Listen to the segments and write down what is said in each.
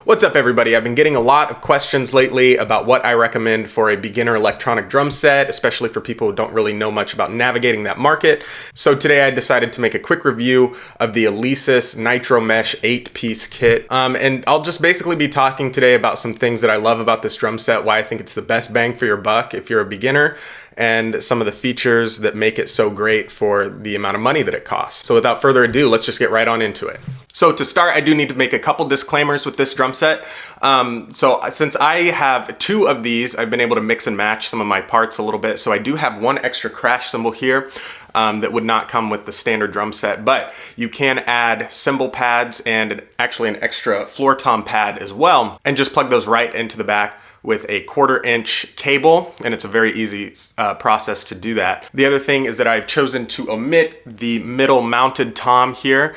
What's up, everybody? I've been getting a lot of questions lately about what I recommend for a beginner electronic drum set, especially for people who don't really know much about navigating that market. So today I decided to make a quick review of the Alesis Nitro Mesh 8-piece kit. And I'll just basically be talking today about some things that I love about this drum set, why I think it's the best bang for your buck if you're a beginner, and some of the features that make it so great for the amount of money that it costs. So without further ado, let's just get right on into it. So to start, I do need to make a couple disclaimers with this drum set. So since I have two of these, I've been able to mix and match some of my parts a little bit. So I do have one extra crash cymbal here that would not come with the standard drum set, but you can add cymbal pads and actually an extra floor tom pad as well, and just plug those right into the back with a 1/4 inch cable, and it's a very easy process to do that. The other thing is that I've chosen to omit the middle mounted tom here,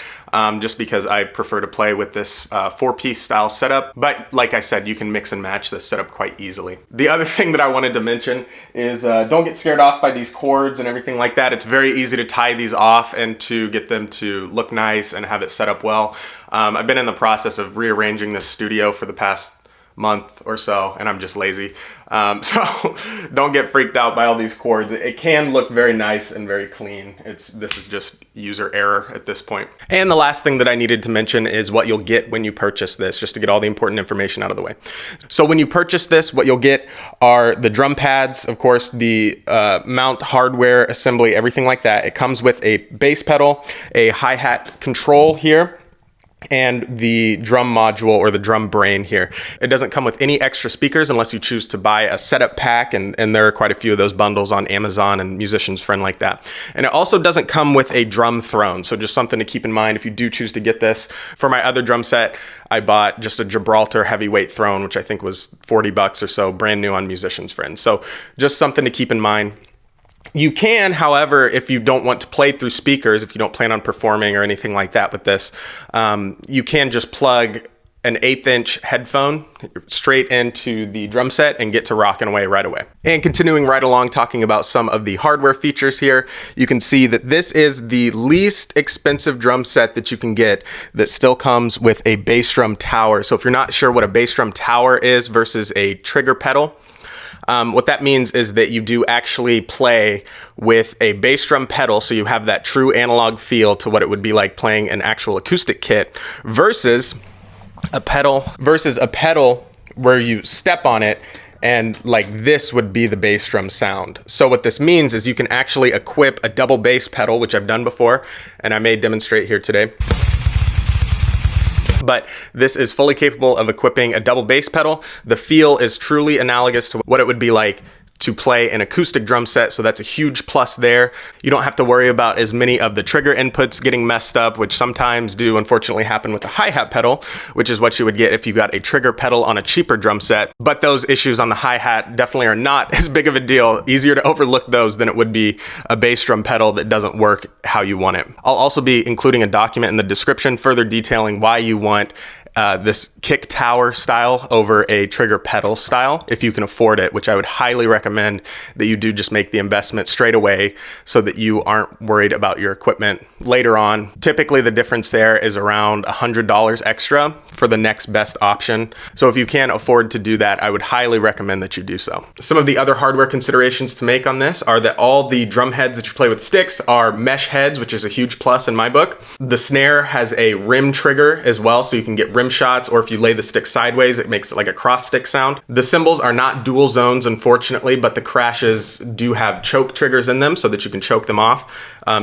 just because I prefer to play with this 4-piece style setup. But like I said, you can mix and match this setup quite easily. The other thing that I wanted to mention is don't get scared off by these cords and everything like that. It's very easy to tie these off and to get them to look nice and have it set up well. I've been in the process of rearranging this studio for the past month or so, and I'm just lazy. So don't get freaked out by all these cords. It can look very nice and very clean. This is just user error at this point. And the last thing that I needed to mention is what you'll get when you purchase this, just to get all the important information out of the way. So when you purchase this, what you'll get are the drum pads, of course, the mount hardware assembly, everything like that. It comes with a bass pedal, a hi-hat control here, and the drum module or the drum brain here. It doesn't come with any extra speakers unless you choose to buy a setup pack, and there are quite a few of those bundles on Amazon and Musician's Friend like that. And it also doesn't come with a drum throne, so just something to keep in mind if you do choose to get this. For my other drum set, I bought just a Gibraltar heavyweight throne, which I think was 40 bucks or so, brand new on Musician's Friend. So just something to keep in mind. You can, however, if you don't want to play through speakers, if you don't plan on performing or anything like that with this, you can just plug an 1/8 inch headphone straight into the drum set and get to rocking away right away. And continuing right along, talking about some of the hardware features here, you can see that this is the least expensive drum set that you can get that still comes with a bass drum tower. So if you're not sure what a bass drum tower is versus a trigger pedal, what that means is that you do actually play with a bass drum pedal, so you have that true analog feel to what it would be like playing an actual acoustic kit versus a pedal where you step on it and like this would be the bass drum sound. So what this means is you can actually equip a double bass pedal, which I've done before, and I may demonstrate here today. But this is fully capable of equipping a double bass pedal. The feel is truly analogous to what it would be like to play an acoustic drum set, so that's a huge plus there. You don't have to worry about as many of the trigger inputs getting messed up, which sometimes do unfortunately happen with the hi-hat pedal, which is what you would get if you got a trigger pedal on a cheaper drum set. But those issues on the hi-hat definitely are not as big of a deal. Easier to overlook those than it would be a bass drum pedal that doesn't work how you want it. I'll also be including a document in the description further detailing why you want this kick tower style over a trigger pedal style if you can afford it, which I would highly recommend that you do just make the investment straight away so that you aren't worried about your equipment later on. Typically the difference there is around $100 extra for the next best option. So if you can afford to do that, I would highly recommend that you do so. Some of the other hardware considerations to make on this are that all the drum heads that you play with sticks are mesh heads, which is a huge plus in my book. The snare has a rim trigger as well, so you can get rim shots, or if you lay the stick sideways, it makes it like a cross stick sound. The cymbals are not dual zones, unfortunately, but the crashes do have choke triggers in them so that you can choke them off,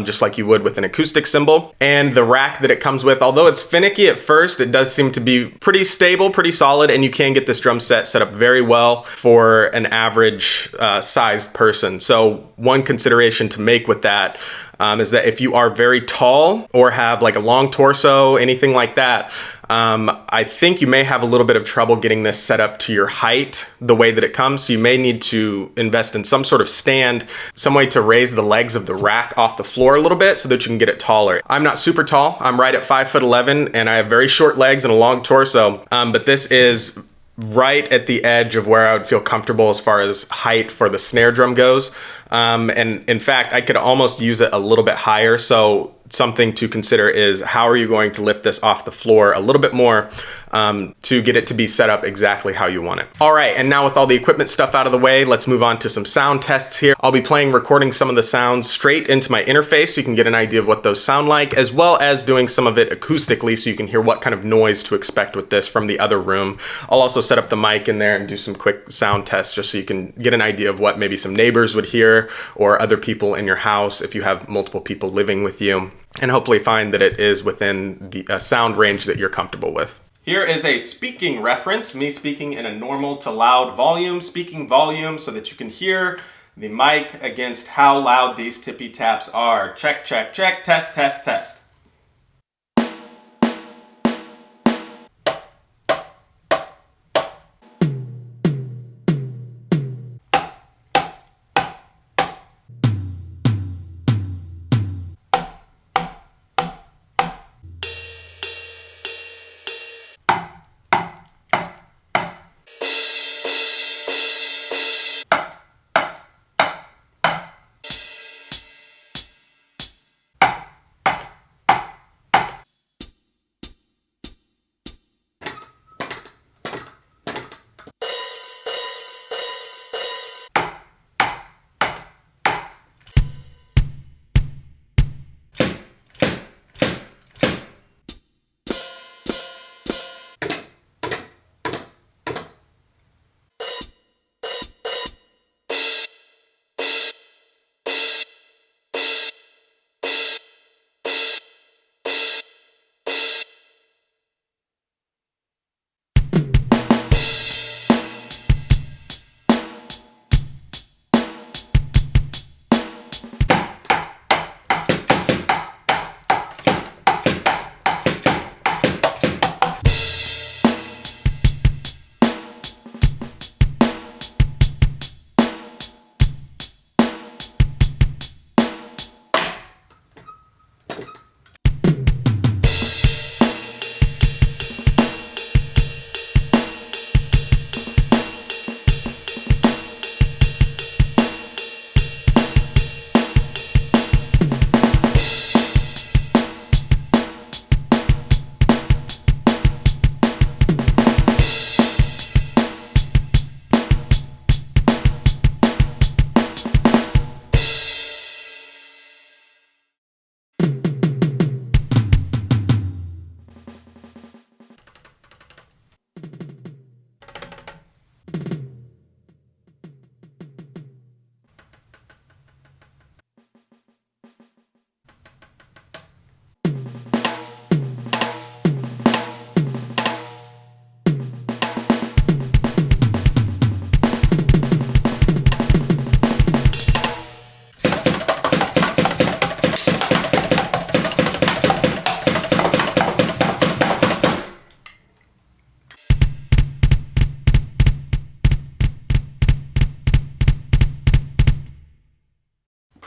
just like you would with an acoustic cymbal. And the rack that it comes with, although it's finicky at first, it does seem to be pretty stable, pretty solid, and you can get this drum set set up very well for an average sized person. So one consideration to make with that is that if you are very tall or have like a long torso, anything like that, I think you may have a little bit of trouble getting this set up to your height the way that it comes. So you may need to invest in some sort of stand, some way to raise the legs of the rack off the floor a little bit so that you can get it taller. I'm not super tall. I'm right at 5'11", and I have very short legs and a long torso, but this is right at the edge of where I would feel comfortable as far as height for the snare drum goes. And in fact, I could almost use it a little bit higher. So something to consider is how are you going to lift this off the floor a little bit more to get it to be set up exactly how you want it. All right, and now with all the equipment stuff out of the way, let's move on to some sound tests here. I'll be recording some of the sounds straight into my interface so you can get an idea of what those sound like, as well as doing some of it acoustically so you can hear what kind of noise to expect with this from the other room. I'll also set up the mic in there and do some quick sound tests just so you can get an idea of what maybe some neighbors would hear or other people in your house if you have multiple people living with you, and hopefully find that it is within the sound range that you're comfortable with. Here is a speaking reference, me speaking in a normal to loud volume, speaking volume so that you can hear the mic against how loud these tippy taps are. Check, check, check, test, test, test.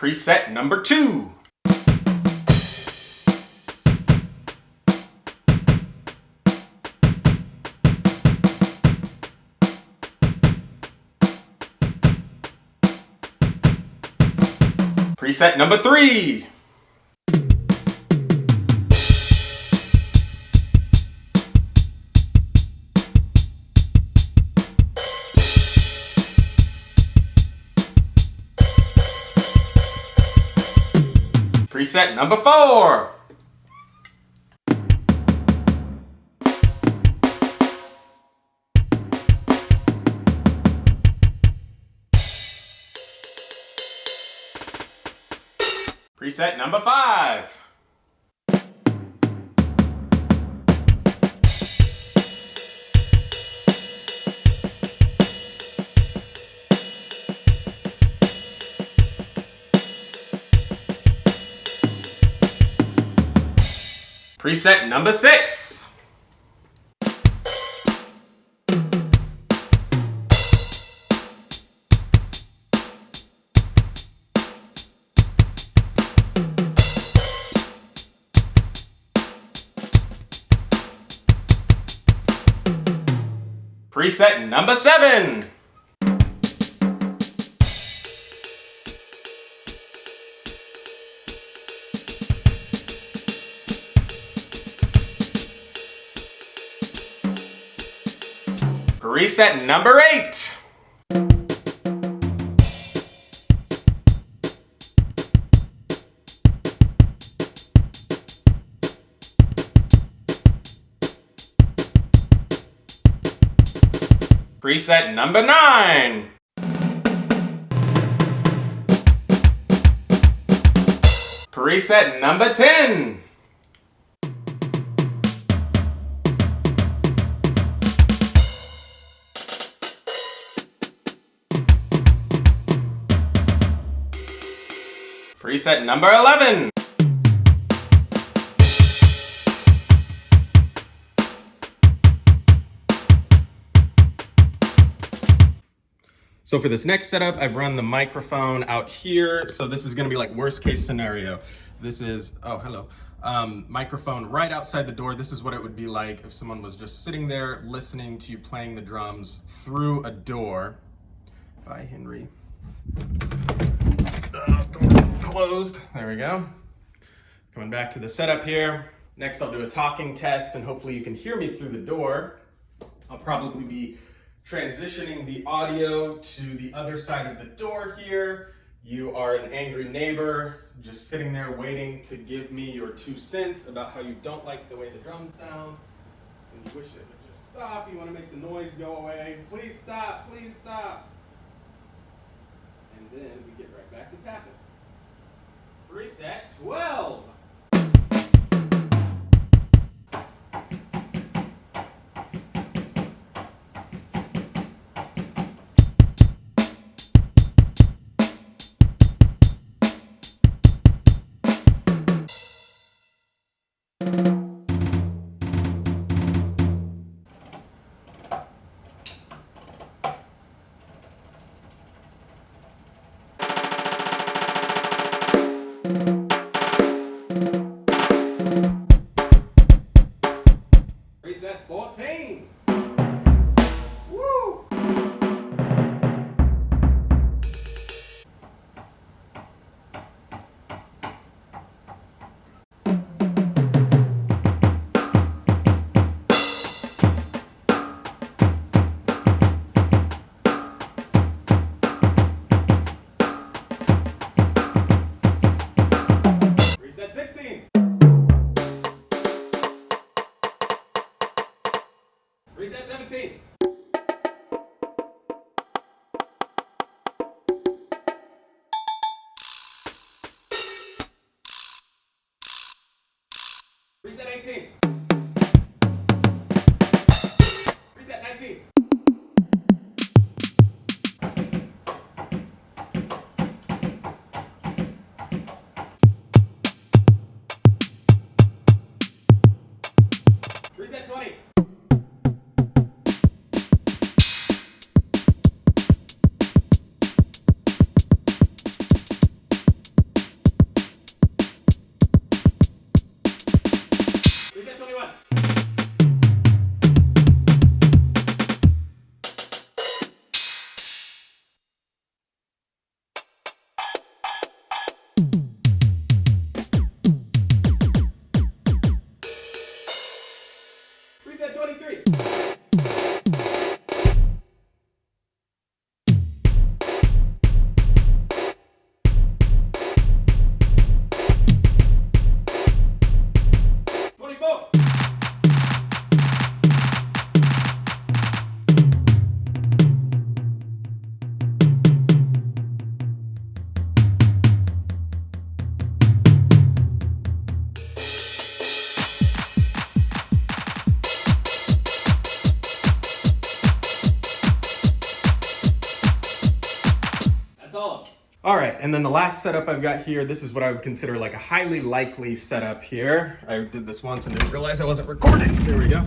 Preset number 2. Preset number 3. Preset number 4. Preset number 5. Preset number 6. Preset number 7. Preset number 8. Preset number 9. Preset number 10. Preset number 11. So for this next setup, I've run the microphone out here. So this is gonna be like worst case scenario. This is, oh, hello. Microphone right outside the door. This is what it would be like if someone was just sitting there listening to you playing the drums through a door. Bye, Henry. Door closed, there we go. Coming back to the setup here. Next, I'll do a talking test and hopefully you can hear me through the door. I'll probably be transitioning the audio to the other side of the door here. You are an angry neighbor, just sitting there waiting to give me your 2 cents about how you don't like the way the drums sound. And you wish it would just stop. You want to make the noise go away. Please stop, please stop. And then we get right back to tapping. Preset 12. Preset 14. Woo! Preset 16. Preset 17. Preset 18. Preset 19. Preset 20. Preset 21. Preset 23. All right, and then the last setup I've got here, this is what I would consider like a highly likely setup here. I did this once and didn't realize I wasn't recording. There we go.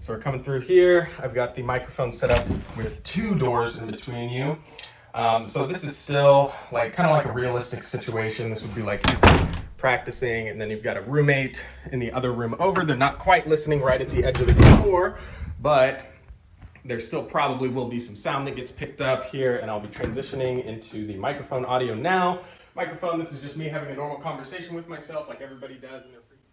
So we're coming through here. I've got the microphone set up with 2 doors in between you. So this is still like kind of like a realistic situation. This would be like practicing, and then you've got a roommate in the other room over. They're not quite listening right at the edge of the door, but there still probably will be some sound that gets picked up here, and I'll be transitioning into the microphone audio now. Microphone, this is just me having a normal conversation with myself like everybody does in their free time.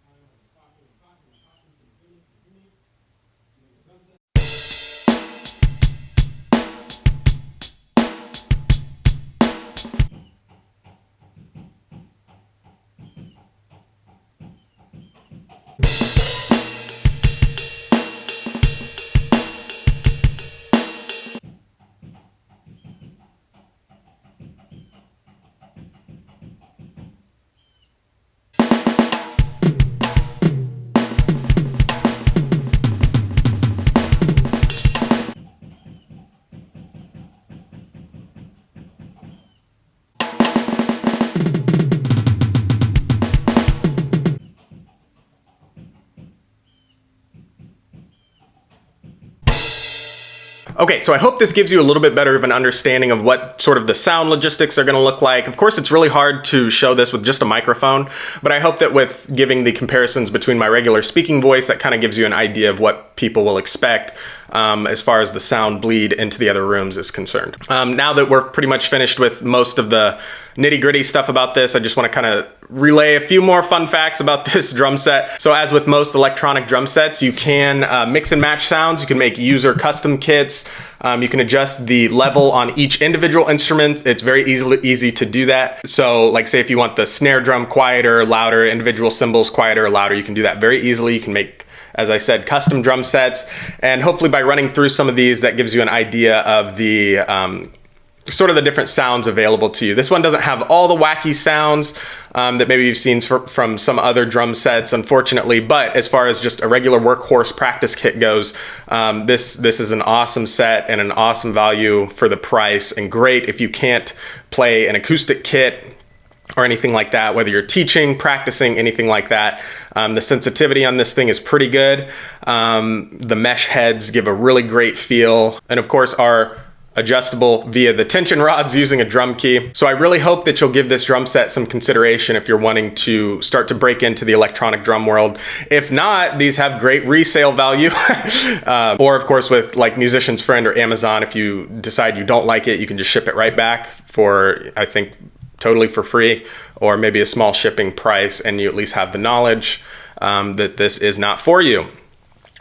Okay, so I hope this gives you a little bit better of an understanding of what sort of the sound logistics are going to look like. Of course, it's really hard to show this with just a microphone, but I hope that with giving the comparisons between my regular speaking voice, that kind of gives you an idea of what people will expect as far as the sound bleed into the other rooms is concerned. Now that we're pretty much finished with most of the nitty-gritty stuff about this, I just want to kind of relay a few more fun facts about this drum set. So as with most electronic drum sets, you can mix and match sounds. You can make user custom kits. You can adjust the level on each individual instrument. It's very easy to do that. So like say if you want the snare drum quieter, louder, individual cymbals quieter or louder, you can do that very easily. You can make, as I said, custom drum sets. And hopefully by running through some of these, that gives you an idea of the sort of the different sounds available to you. This one doesn't have all the wacky sounds that maybe you've seen from some other drum sets, unfortunately, but as far as just a regular workhorse practice kit goes, this is an awesome set and an awesome value for the price, and great if you can't play an acoustic kit or anything like that, whether you're teaching, practicing, anything like that. The sensitivity on this thing is pretty good. The mesh heads give a really great feel, and of course are adjustable via the tension rods using a drum key. So I really hope that you'll give this drum set some consideration if you're wanting to start to break into the electronic drum world. If not, these have great resale value. Or of course with like Musician's Friend or Amazon, if you decide you don't like it, you can just ship it right back for, I think, totally for free, or maybe a small shipping price, and you at least have the knowledge that this is not for you.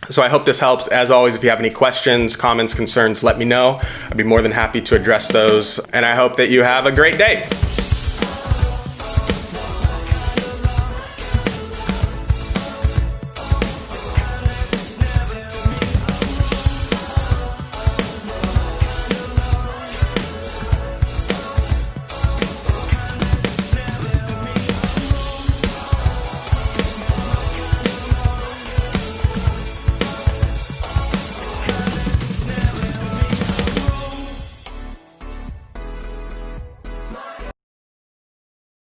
So I hope this helps. As always, if you have any questions, comments, concerns, let me know. I'd be more than happy to address those. And I hope that you have a great day.